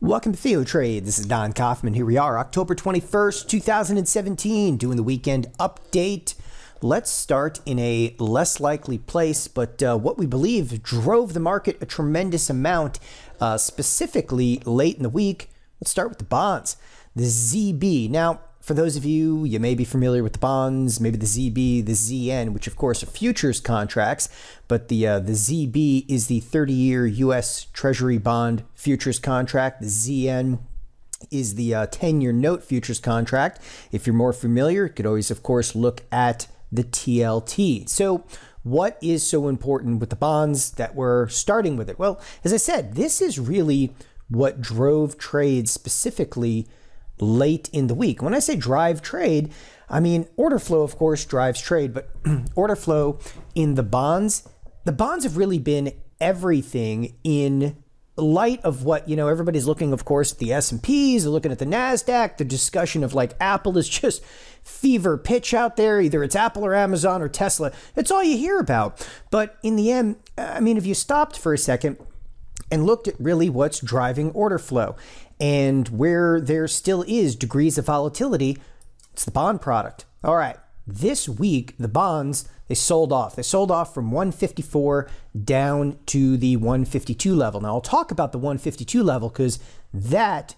Welcome to TheoTrade. This is Don Kaufman. Here we are, October 21st, 2017, doing the weekend update. Let's start in a less likely place, but what we believe drove the market a tremendous amount, specifically late in the week. Let's start with the bonds. The ZB. Now, for those of you, you may be familiar with the bonds, maybe the ZB, the ZN, which of course are futures contracts, but the ZB is the 30-year U.S. Treasury bond futures contract. The ZN is the 10-year note futures contract. If you're more familiar, you could always, of course, look at the TLT. So what is so important with the bonds that we're starting with it? Well, as I said, this is really what drove trades specifically late in the week. When I say drive trade, I mean order flow, of course, drives trade, but order flow in the bonds have really been everything in light of what, everybody's looking, of course, at the S&Ps, they're looking at the Nasdaq, the discussion of like Apple is just fever pitch out there. Either it's Apple or Amazon or Tesla. It's all you hear about. But in the end, I mean, if you stopped for a second and looked at really what's driving order flow and where there still is degrees of volatility, it's the bond product. All right, this week, the bonds, they sold off. They sold off from 154 down to the 152 level. Now, I'll talk about the 152 level because that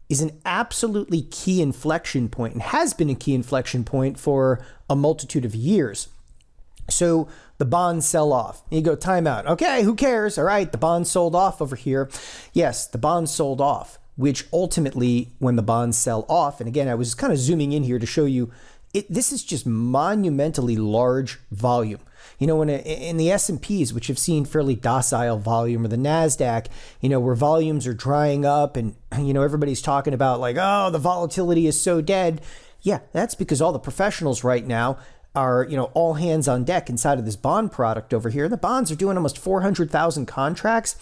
is an absolutely key inflection point and has been a key inflection point for a multitude of years. So the bonds sell off. You go, timeout. Okay, who cares? All right, the bonds sold off over here. Yes, the bonds sold off, which ultimately, when the bonds sell off, and again, I was kind of zooming in here to show you, this is just monumentally large volume. In the S&Ps, which have seen fairly docile volume, or the Nasdaq, where volumes are drying up and, everybody's talking about like, oh, the volatility is so dead. Yeah, that's because all the professionals right now are, all hands on deck inside of this bond product over here. The bonds are doing almost 400,000 contracts.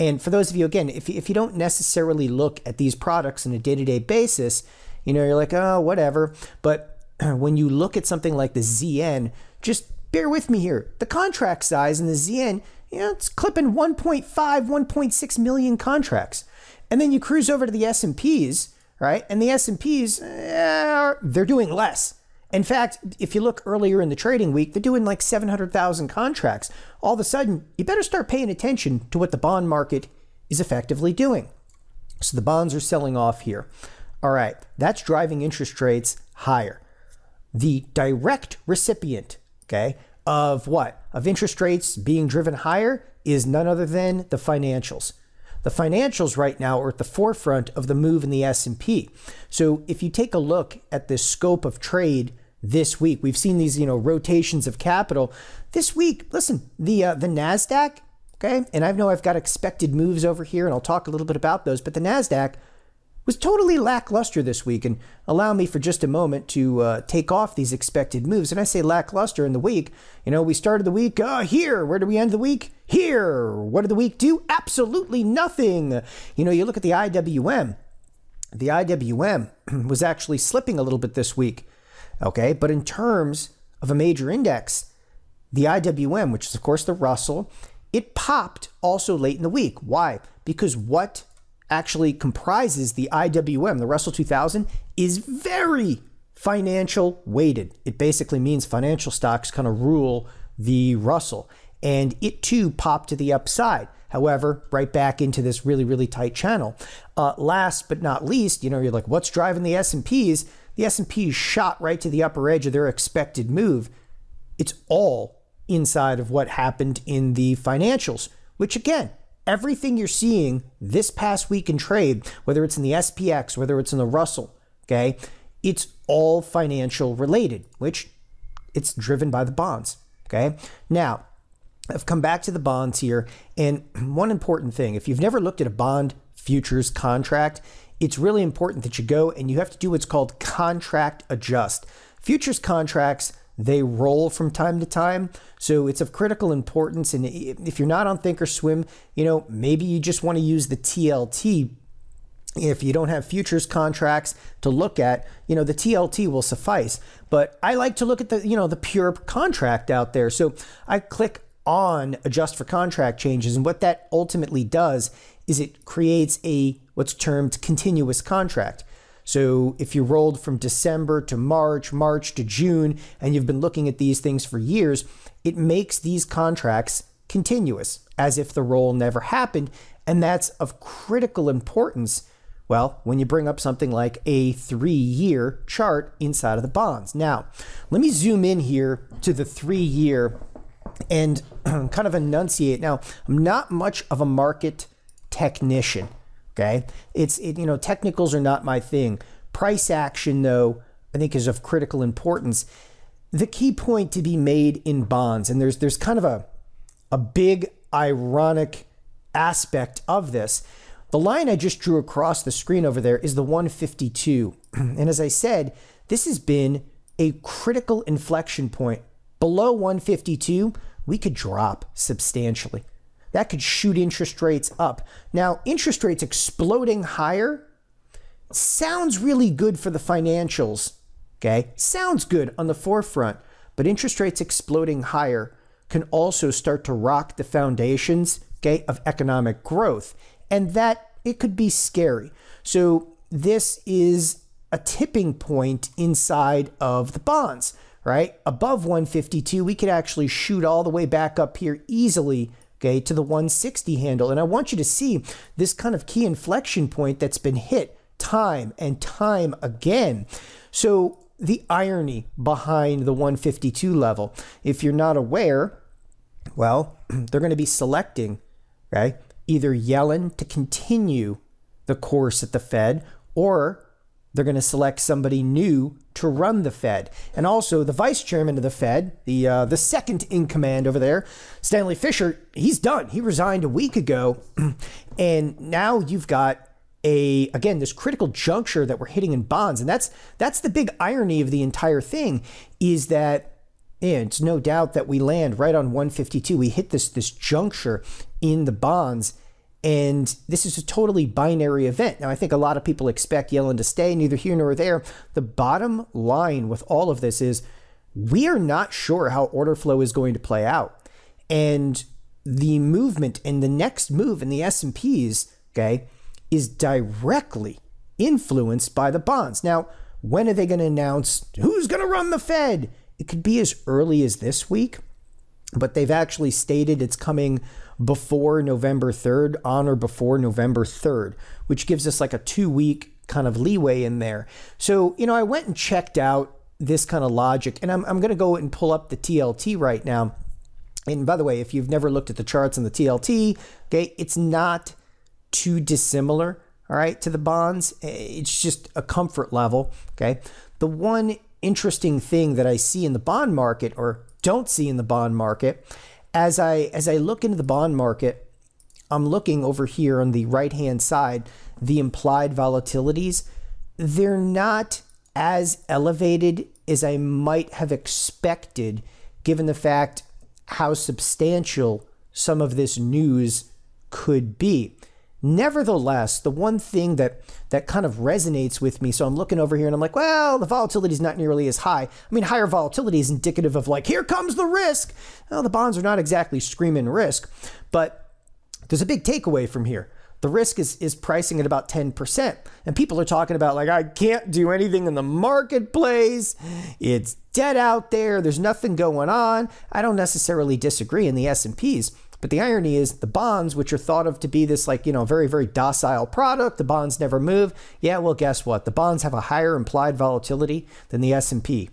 And for those of you, again, if you don't necessarily look at these products on a day-to-day basis, you're like, oh, whatever. But when you look at something like the ZN, just bear with me here. The contract size in the ZN, it's clipping 1.5, 1.6 million contracts. And then you cruise over to the S&Ps, right? And the S&Ps, they're doing less. In fact, if you look earlier in the trading week, they're doing like 700,000 contracts. All of a sudden, you better start paying attention to what the bond market is effectively doing. So the bonds are selling off here. All right, that's driving interest rates higher. The direct recipient, okay, of what? Of interest rates being driven higher is none other than the financials. The financials right now are at the forefront of the move in the S&P. So if you take a look at the scope of trade this week, we've seen these, rotations of capital. This week, listen, the Nasdaq, okay, and I know I've got expected moves over here, and I'll talk a little bit about those, but the Nasdaq was totally lackluster this week. And allow me for just a moment to take off these expected moves. And I say lackluster in the week. We started the week here. Where do we end the week? Here. What did the week do? Absolutely nothing. You look at the IWM. The IWM was actually slipping a little bit this week. Okay, but in terms of a major index, the IWM, which is of course the Russell, it popped also late in the week. Why? Because what actually comprises the IWM, the Russell 2000, is very financial weighted. It basically means financial stocks kind of rule the Russell, and it too popped to the upside. However, right back into this really, really tight channel. Last but not least, you're like, what's driving the S&Ps? The S&Ps shot right to the upper edge of their expected move. It's all inside of what happened in the financials, which again, everything you're seeing this past week in trade, whether it's in the SPX, whether it's in the Russell, okay, it's all financial related, which it's driven by the bonds, okay? Now, I've come back to the bonds here, and one important thing, if you've never looked at a bond futures contract, it's really important that you go and you have to do what's called contract adjust. Futures contracts, they roll from time to time, so it's of critical importance. And if you're not on thinkorswim, maybe you just want to use the TLT. If you don't have futures contracts to look at, the TLT will suffice. But I like to look at the pure contract out there. So I click on adjust for contract changes, and what that ultimately does is it creates a what's termed continuous contract. So if you rolled from December to March, March to June, and you've been looking at these things for years, it makes these contracts continuous, as if the roll never happened. And that's of critical importance, well, when you bring up something like a 3-year chart inside of the bonds. Now, let me zoom in here to the 3-year and kind of enunciate. Now, I'm not much of a market technician, okay? Technicals are not my thing. Price action, though, I think is of critical importance. The key point to be made in bonds, and there's kind of a big ironic aspect of this. The line I just drew across the screen over there is the 152. And as I said, this has been a critical inflection point. Below 152, we could drop substantially. That could shoot interest rates up. Now, interest rates exploding higher sounds really good for the financials, okay? Sounds good on the forefront, but interest rates exploding higher can also start to rock the foundations, okay, of economic growth. And that, it could be scary. So this is a tipping point inside of the bonds, right? Above 152, we could actually shoot all the way back up here easily, okay, to the 160 handle. And I want you to see this kind of key inflection point that's been hit time and time again. So the irony behind the 152 level, if you're not aware, well, they're going to be selecting, okay, either Yellen to continue the course at the Fed, or they're going to select somebody new to run the Fed. And also the vice chairman of the Fed, the second in command over there, Stanley Fischer, he's done. He resigned a week ago. And now you've got again, this critical juncture that we're hitting in bonds. And that's the big irony of the entire thing, is that it's no doubt that we land right on 152. We hit this juncture in the bonds, and this is a totally binary event. Now, I think a lot of people expect Yellen to stay, neither here nor there. The bottom line with all of this is we are not sure how order flow is going to play out. And the movement and the next move in the S&Ps, okay, is directly influenced by the bonds. Now, when are they going to announce who's going to run the Fed? It could be as early as this week, but they've actually stated it's coming before November 3rd, on or before November 3rd, which gives us like a 2-week kind of leeway in there. So, I went and checked out this kind of logic, and I'm going to go and pull up the TLT right now. And by the way, if you've never looked at the charts on the TLT, okay, it's not too dissimilar, all right, to the bonds. It's just a comfort level, okay? The one interesting thing that I see in the bond market, or don't see in the bond market, as I look into the bond market, I'm looking over here on the right-hand side, the implied volatilities, they're not as elevated as I might have expected, given the fact how substantial some of this news could be. Nevertheless, the one thing that kind of resonates with me, so I'm looking over here and I'm like, well, the volatility is not nearly as high. I mean, higher volatility is indicative of like, here comes the risk. Well, the bonds are not exactly screaming risk, but there's a big takeaway from here. The risk is pricing at about 10%. And people are talking about like, I can't do anything in the marketplace. It's dead out there. There's nothing going on. I don't necessarily disagree in the S&Ps. But the irony is the bonds, which are thought of to be this like, very, very docile product, the bonds never move. Yeah, well, guess what? The bonds have a higher implied volatility than the S&P,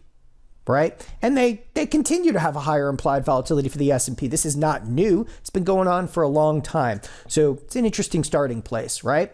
right? And they continue to have a higher implied volatility for the S&P. This is not new. It's been going on for a long time. So it's an interesting starting place, right?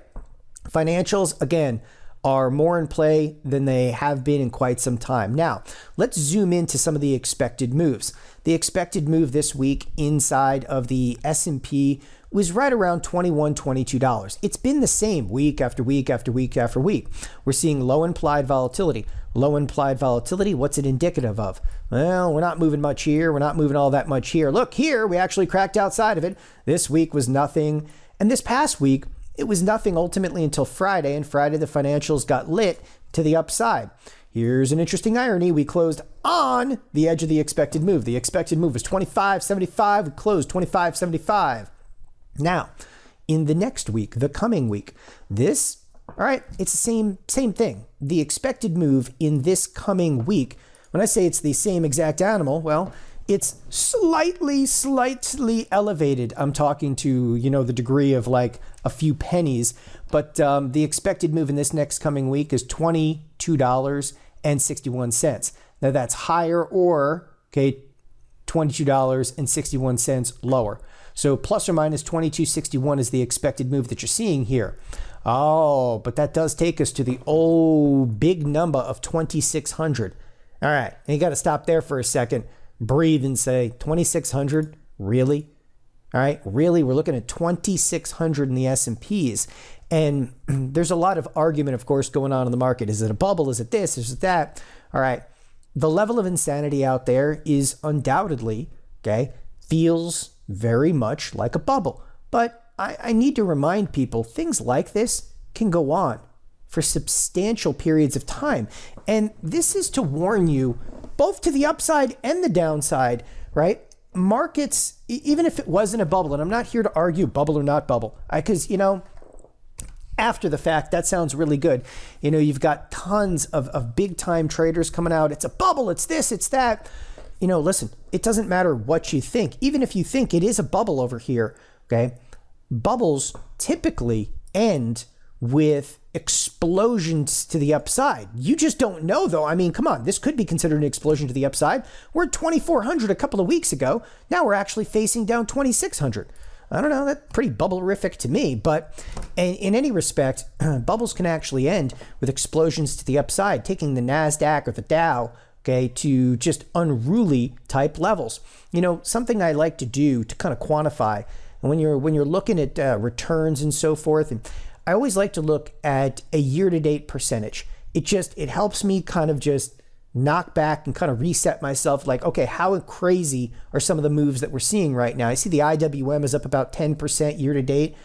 Financials, again, are more in play than they have been in quite some time. Now, let's zoom into some of the expected moves. The expected move this week inside of the S&P was right around $21, $22. It's been the same week after week after week after week. We're seeing low implied volatility. Low implied volatility, what's it indicative of? Well, we're not moving much here. We're not moving all that much here. Look, here, we actually cracked outside of it. This week was nothing. And this past week, it was nothing ultimately until Friday, and Friday the financials got lit to the upside. Here's an interesting irony. We closed on the edge of the expected move. The expected move was 25.75. We closed 25.75. Now, in the next week, the coming week. This, all right, it's the same thing. The expected move in this coming week, when I say it's the same exact animal, well, it's slightly elevated. I'm talking to, the degree of like a few pennies, but the expected move in this next coming week is $22.61. Now that's higher or, okay, $22.61 lower. So plus or minus 22.61 is the expected move that you're seeing here. Oh, but that does take us to the big number of 2,600. All right, and you got to stop there for a second, breathe and say, 2,600, really? All right, really, we're looking at 2,600 in the S&Ps. And there's a lot of argument, of course, going on in the market. Is it a bubble? Is it this? Is it that? All right, the level of insanity out there is undoubtedly, okay, feels very much like a bubble. But I need to remind people, things like this can go on for substantial periods of time. And this is to warn you, both to the upside and the downside, right? Markets, even if it wasn't a bubble, and I'm not here to argue bubble or not bubble, because, after the fact, that sounds really good. You've got tons of big time traders coming out. It's a bubble, it's this, it's that. Listen, it doesn't matter what you think. Even if you think it is a bubble over here, okay? Bubbles typically end with explosions to the upside. You just don't know, though. I mean, come on, this could be considered an explosion to the upside. We're at 2,400 a couple of weeks ago. Now we're actually facing down 2,600. I don't know, that's pretty bubblerific to me, but in any respect, bubbles can actually end with explosions to the upside, taking the Nasdaq or the Dow, okay, to just unruly type levels. Something I like to do to kind of quantify, and when you're looking at returns and so forth, and I always like to look at a year-to-date percentage. It helps me kind of just knock back and kind of reset myself, like, okay, how crazy are some of the moves that we're seeing right now? I see the IWM is up about 10% year-to-date.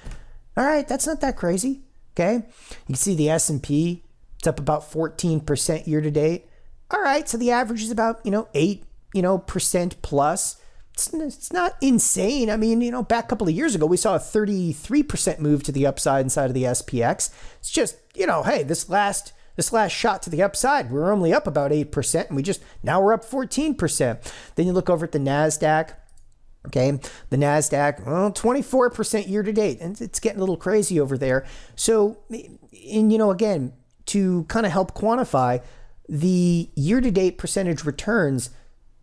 All right, that's not that crazy, okay? You can see the S&P, it's up about 14% year-to-date. All right, so the average is about, 8%, plus. It's not insane. I mean, back a couple of years ago, we saw a 33% move to the upside inside of the SPX. It's just, hey, this last shot to the upside, we're only up about 8%, and now we're up 14%. Then you look over at the Nasdaq. Okay, the Nasdaq, 24% year to date, and it's getting a little crazy over there. So, and again, to kind of help quantify the year to date percentage returns,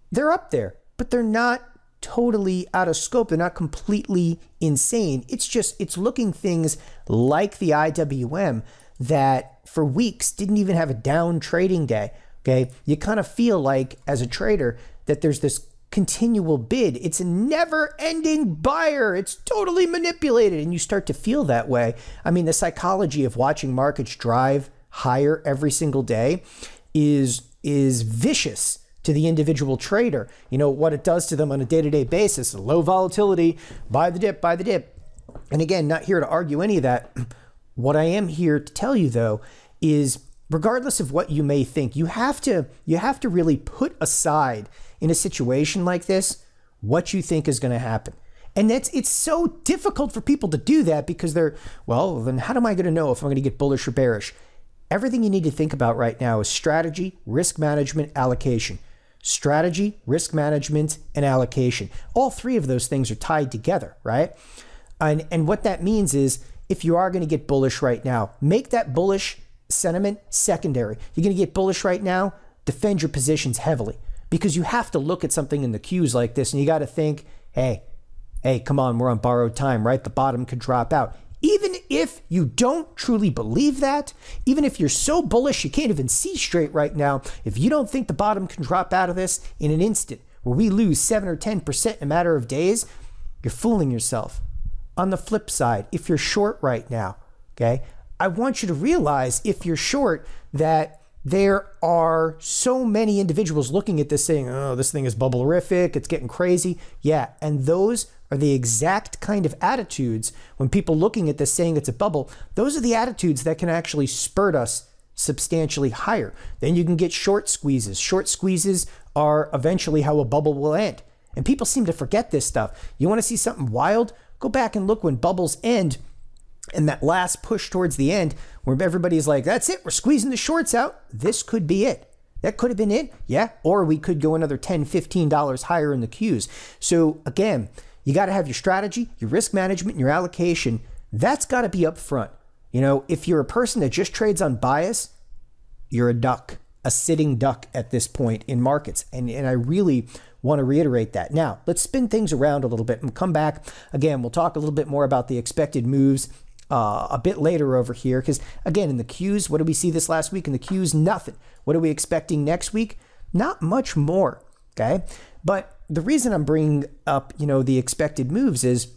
they're up there, but they're not totally out of scope. They're not completely insane. It's looking things like the IWM that for weeks didn't even have a down trading day. Okay, you kind of feel like as a trader that there's this continual bid. It's a never-ending buyer. It's totally manipulated, and you start to feel that way. I mean, the psychology of watching markets drive higher every single day is vicious to the individual trader. What it does to them on a day-to-day basis. Low volatility, buy the dip. And again, not here to argue any of that. What I am here to tell you, though, is regardless of what you may think, you have to really put aside in a situation like this what you think is going to happen. And it's so difficult for people to do that because then how am I going to know if I'm going to get bullish or bearish? Everything you need to think about right now is strategy, risk management, allocation. Strategy, risk management, and allocation. All three of those things are tied together, right? And what that means is if you are going to get bullish right now, make that bullish sentiment secondary. You're going to get bullish right now, defend your positions heavily, because you have to look at something in the cues like this and you got to think, hey, come on, we're on borrowed time, right? The bottom could drop out. Even if you don't truly believe that, even if you're so bullish you can't even see straight right now, if you don't think the bottom can drop out of this in an instant where we lose 7 or 10% in a matter of days, you're fooling yourself. On the flip side, if you're short right now, okay, I want you to realize if you're short that there are so many individuals looking at this saying, oh, this thing is bubblerific, it's getting crazy. Yeah, and those are the exact kind of attitudes when people looking at this saying it's a bubble, those are the attitudes that can actually spurt us substantially higher. Then you can get short squeezes. Short squeezes are eventually how a bubble will end. And people seem to forget this stuff. You want to see something wild? Go back and look when bubbles end And that last push towards the end where everybody's like, that's it, we're squeezing the shorts out. This could be it. That could have been it. Yeah. Or we could go another $10, $15 higher in the Qs. So again, you got to have your strategy, your risk management, and your allocation. That's got to be up front. You know, if you're a person that just trades on bias, you're a duck, a sitting duck at this point in markets. And I really want to reiterate that. Now, let's spin things around a little bit and come back. Again, we'll talk a little bit more about the expected moves a bit later over here. Because again, in the Qs, what did we see this last week? In the Qs, nothing. What are we expecting next week? Not much more. Okay. But the reason I'm bringing up, you know, the expected moves is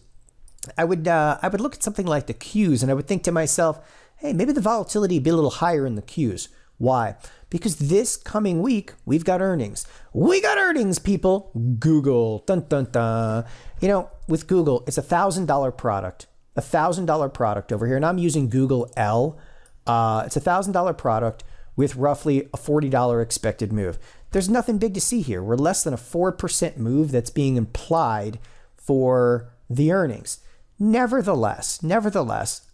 I would look at something like the Qs and I would think to myself, hey, maybe the volatility would be a little higher in the Qs. Why? Because this coming week, we've got earnings. We got earnings, people. Google. Dun, dun, dun. You know, with Google, it's $1,000 product. $1,000 product over here. And I'm using Google L. It's $1,000 product with roughly a $40 expected move. There's nothing big to see here. We're less than a 4% move that's being implied for the earnings. Nevertheless,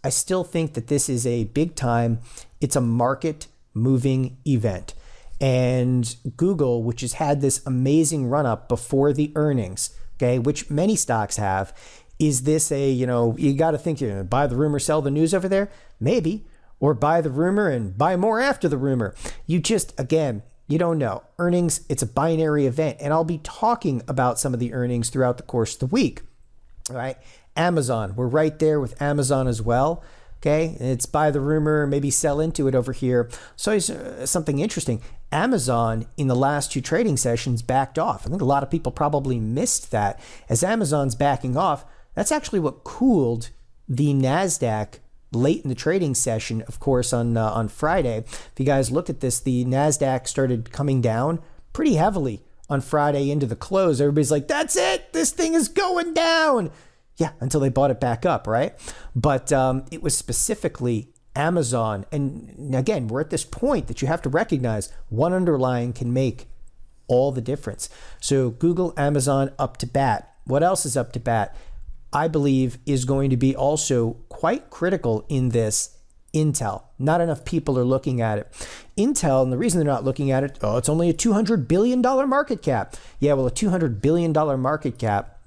I still think that this is a big time. It's a market moving event. And Google, which has had this amazing run up before the earnings, okay, which many stocks have, is this a, you know, you got to think, you know, buy the rumor, sell the news over there? Maybe. Or buy the rumor and buy more after the rumor. You just, again, you don't know. Earnings, it's a binary event. And I'll be talking about some of the earnings throughout the course of the week. All right. Amazon, we're right there with Amazon as well. Okay. It's buy the rumor, maybe sell into it over here. So something interesting. Amazon in the last two trading sessions backed off. I think a lot of people probably missed that. As Amazon's backing off, that's actually what cooled the Nasdaq late in the trading session, of course, on Friday. If you guys look at this, the Nasdaq started coming down pretty heavily on Friday into the close. Everybody's like, that's it, this thing is going down. Yeah, until they bought it back up, right? But it was specifically Amazon. And again, we're at this point that you have to recognize one underlying can make all the difference. So Google, Amazon up to bat. What else is up to bat? I believe is going to be also quite critical in this. Intel. Not enough people are looking at it. Intel, and the reason they're not looking at it, oh, it's only a $200 billion market cap. Yeah, well, a $200 billion market cap.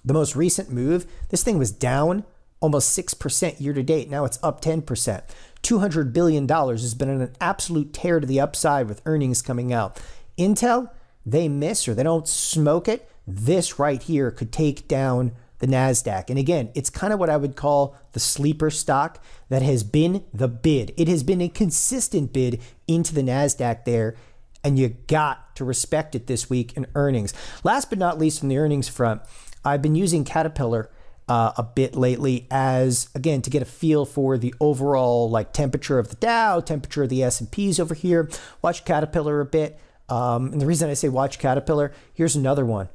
The most recent move, this thing was down almost 6% year to date. Now it's up 10%. $200 billion has been an absolute tear to the upside with earnings coming out. Intel, they miss or they don't smoke it. This right here could take down the Nasdaq. And again, it's kind of what I would call the sleeper stock that has been the bid. It has been a consistent bid into the Nasdaq there, and you got to respect it this week in earnings. Last but not least, on the earnings front, I've been using Caterpillar a bit lately as, again, to get a feel for the overall like temperature of the Dow, temperature of the S&Ps over here. Watch Caterpillar a bit. And the reason I say watch Caterpillar, here's another one.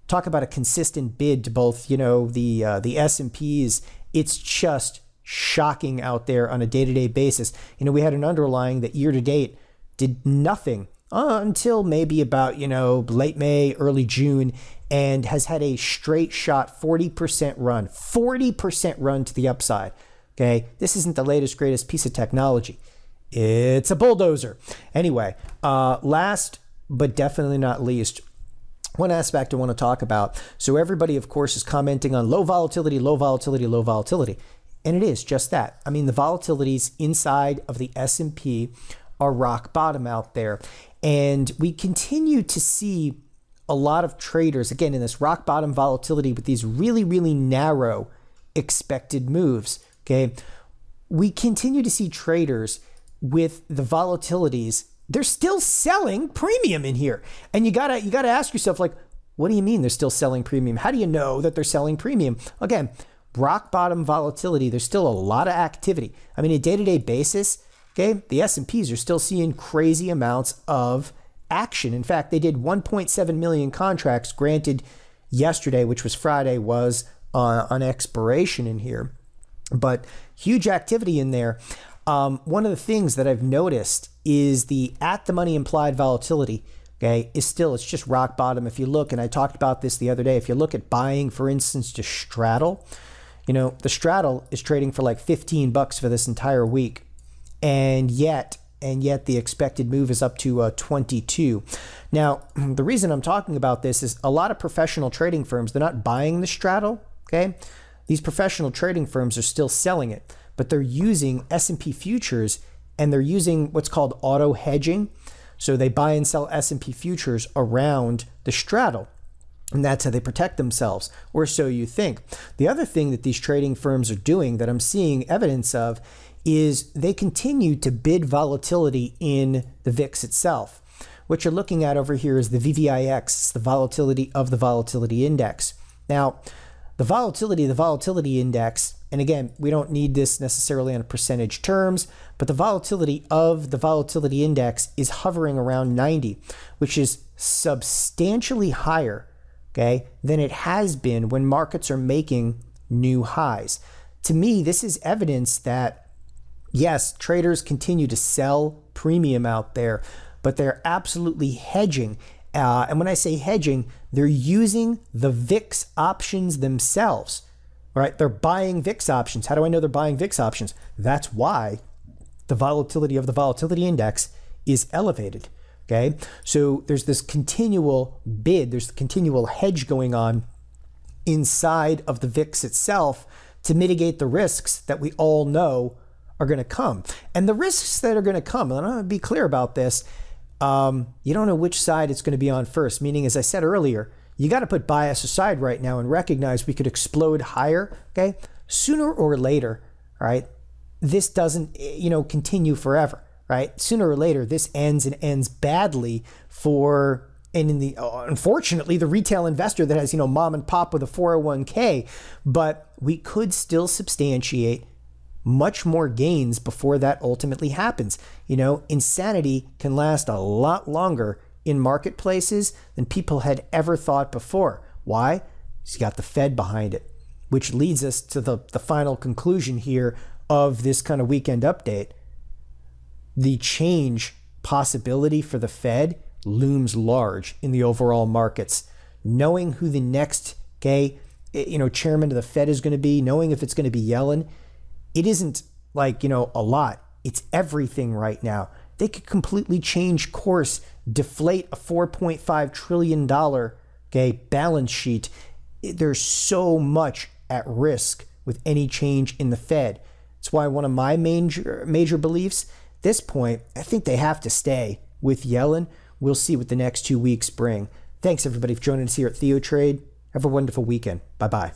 Talk about a consistent bid to both, you know, the S&Ps. It's just shocking out there on a day-to-day basis. You know, we had an underlying that year-to-date did nothing until maybe about, you know, late May, early June, and has had a straight shot 40% run, 40% run to the upside. Okay, this isn't the latest, greatest piece of technology. It's a bulldozer. Anyway, last but definitely not least, one aspect I want to talk about. So everybody, of course, is commenting on low volatility, low volatility, low volatility. And it is just that. I mean, the volatilities inside of the S&P are rock bottom out there. And we continue to see a lot of traders, again, in this rock bottom volatility with these really, really narrow expected moves. Okay. We continue to see traders with the volatilities. They're still selling premium in here. And you gotta ask yourself, like, what do you mean they're still selling premium? How do you know that they're selling premium? Again, rock bottom volatility, there's still a lot of activity. I mean, a day-to-day basis, okay, the S&Ps are still seeing crazy amounts of action. In fact, they did 1.7 million contracts granted yesterday, which was Friday, was on expiration in here. But huge activity in there. One of the things that I've noticed is the at the money implied volatility, okay, is still, it's just rock bottom. If you look, and I talked about this the other day, if you look at buying, for instance, to straddle, You know, the straddle is trading for like 15 bucks for this entire week. And yet the expected move is up to 22. Now, the reason I'm talking about this is a lot of professional trading firms, they're not buying the straddle, okay? These professional trading firms are still selling it, but they're using S&P futures and they're using what's called auto hedging. So they buy and sell S&P futures around the straddle. And that's how they protect themselves, or so you think. The other thing that these trading firms are doing that I'm seeing evidence of is they continue to bid volatility in the VIX itself. What you're looking at over here is the VVIX, the volatility of the volatility index. Now, the volatility of the volatility index, and again, we don't need this necessarily on percentage terms, but the volatility of the volatility index is hovering around 90, which is substantially higher, okay, than it has been when markets are making new highs. To me, this is evidence that, yes, traders continue to sell premium out there, but they're absolutely hedging. And when I say hedging, they're using the VIX options themselves, right? They're buying VIX options. How do I know they're buying VIX options? That's why the volatility of the volatility index is elevated, okay? So there's this continual bid, there's the continual hedge going on inside of the VIX itself to mitigate the risks that we all know are going to come. And the risks that are going to come, and I'm going to be clear about this, you don't know which side it's going to be on first, meaning, as I said earlier, you got to put bias aside right now and recognize we could explode higher, okay? Sooner or later, right? This doesn't, continue forever, right? Sooner or later, this ends and ends badly for, and in the, unfortunately, the retail investor that has, mom and pop with a 401k, but we could still substantiate much more gains before that ultimately happens. Insanity can last a lot longer in marketplaces than people had ever thought before. Why? Because you got the Fed behind it, which leads us to the final conclusion here of this kind of weekend update. The change possibility for the Fed looms large in the overall markets. Knowing who the next, chairman of the Fed is going to be, knowing if it's going to be Yellen, it isn't like, a lot. It's everything right now. They could completely change course, deflate a $4.5 trillion balance sheet. There's so much at risk with any change in the Fed. That's why one of my major beliefs, at this point, I think they have to stay with Yellen. We'll see what the next 2 weeks bring. Thanks, everybody, for joining us here at TheoTrade. Have a wonderful weekend. Bye-bye.